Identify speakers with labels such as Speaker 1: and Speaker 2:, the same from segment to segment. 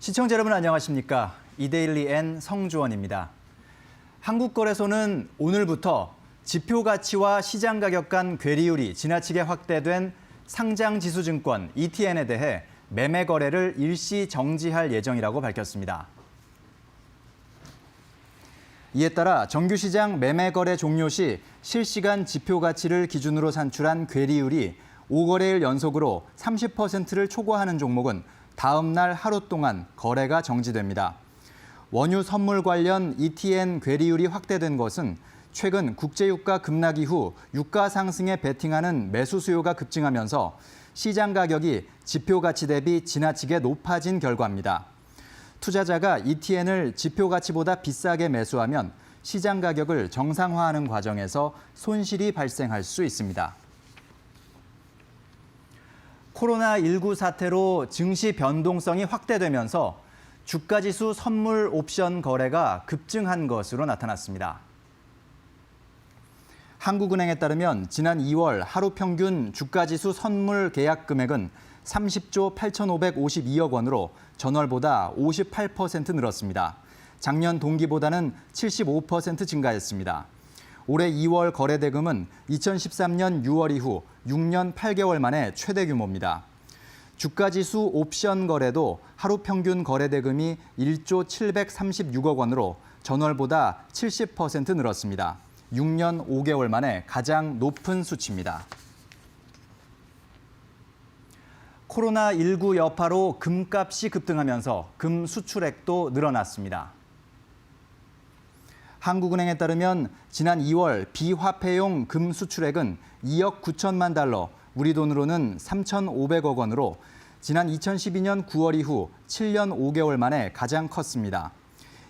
Speaker 1: 시청자 여러분 안녕하십니까? 이데일리 N 성주원입니다. 한국거래소는 오늘부터 지표 가치와 시장 가격 간 괴리율이 지나치게 확대된 상장지수증권 ETN에 대해 매매 거래를 일시 정지할 예정이라고 밝혔습니다. 이에 따라 정규시장 매매 거래 종료 시 실시간 지표 가치를 기준으로 산출한 괴리율이 5거래일 연속으로 30%를 초과하는 종목은 다음 날 하루 동안 거래가 정지됩니다. 원유 선물 관련 ETN 괴리율이 확대된 것은 최근 국제유가 급락 이후 유가 상승에 베팅하는 매수 수요가 급증하면서 시장 가격이 지표 가치 대비 지나치게 높아진 결과입니다. 투자자가 ETN을 지표 가치보다 비싸게 매수하면 시장 가격을 정상화하는 과정에서 손실이 발생할 수 있습니다. 코로나19 사태로 증시 변동성이 확대되면서 주가지수 선물 옵션 거래가 급증한 것으로 나타났습니다. 한국은행에 따르면 지난 2월 하루 평균 주가지수 선물 계약 금액은 30조 8,552억 원으로 전월보다 58% 늘었습니다. 작년 동기보다는 75% 증가했습니다. 올해 2월 거래 대금은 2013년 6월 이후 6년 8개월 만에 최대 규모입니다. 주가지수 옵션 거래도 하루 평균 거래 대금이 1조 736억 원으로 전월보다 70% 늘었습니다. 6년 5개월 만에 가장 높은 수치입니다. 코로나19 여파로 금값이 급등하면서 금 수출액도 늘어났습니다. 한국은행에 따르면 지난 2월 비화폐용 금 수출액은 2억 9천만 달러, 우리 돈으로는 3,500억 원으로 지난 2012년 9월 이후 7년 5개월 만에 가장 컸습니다.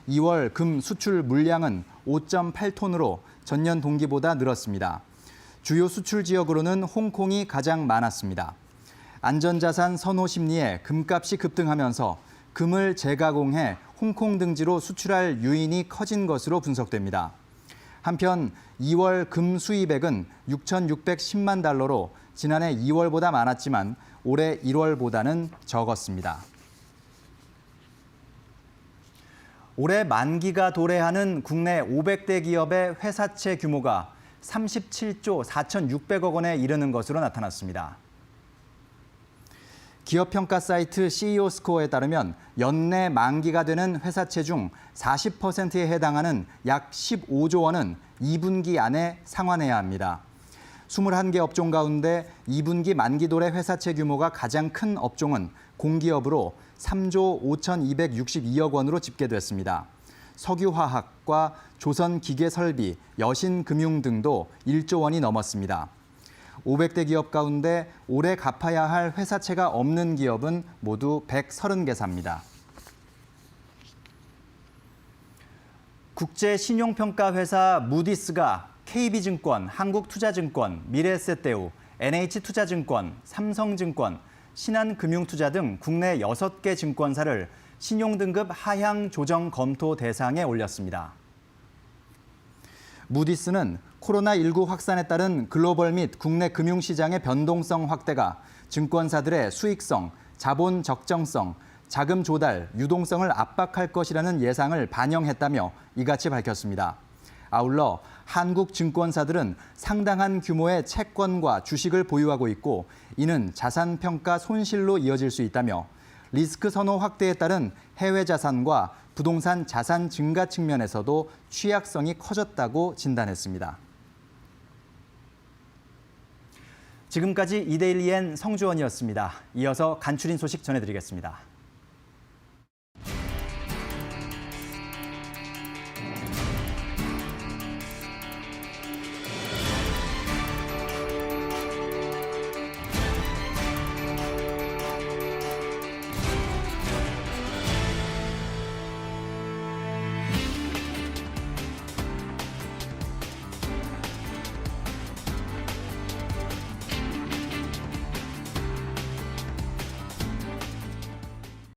Speaker 1: 2월 금 수출 물량은 5.8톤으로 전년 동기보다 늘었습니다. 주요 수출 지역으로는 홍콩이 가장 많았습니다. 안전자산 선호 심리에 금값이 급등하면서 금을 재가공해 홍콩 등지로 수출할 유인이 커진 것으로 분석됩니다. 한편 2월 금 수입액은 6,610만 달러로 지난해 2월보다 많았지만 올해 1월보다는 적었습니다. 올해 만기가 도래하는 국내 500대 기업의 회사채 규모가 37조 4,600억 원에 이르는 것으로 나타났습니다. 기업평가 사이트 CEO 스코어에 따르면 연내 만기가 되는 회사채 중 40%에 해당하는 약 15조 원은 2분기 안에 상환해야 합니다. 21개 업종 가운데 2분기 만기 도래 회사채 규모가 가장 큰 업종은 공기업으로 3조 5,262억 원으로 집계됐습니다. 석유화학과 조선기계설비, 여신금융 등도 1조 원이 넘었습니다. 500대 기업 가운데 올해 갚아야 할 회사채가 없는 기업은 모두 130개사입니다. 국제신용평가회사 무디스가 KB증권, 한국투자증권, 미래에셋대우, NH투자증권, 삼성증권, 신한금융투자 등 국내 6개 증권사를 신용등급 하향 조정 검토 대상에 올렸습니다. 무디스는 코로나19 확산에 따른 글로벌 및 국내 금융시장의 변동성 확대가 증권사들의 수익성, 자본 적정성, 자금 조달, 유동성을 압박할 것이라는 예상을 반영했다며 이같이 밝혔습니다. 아울러 한국 증권사들은 상당한 규모의 채권과 주식을 보유하고 있고 이는 자산 평가 손실로 이어질 수 있다며 리스크 선호 확대에 따른 해외 자산과 부동산 자산 증가 측면에서도 취약성이 커졌다고 진단했습니다. 지금까지 이데일리 N 성주원이었습니다. 이어서 간추린 소식 전해드리겠습니다.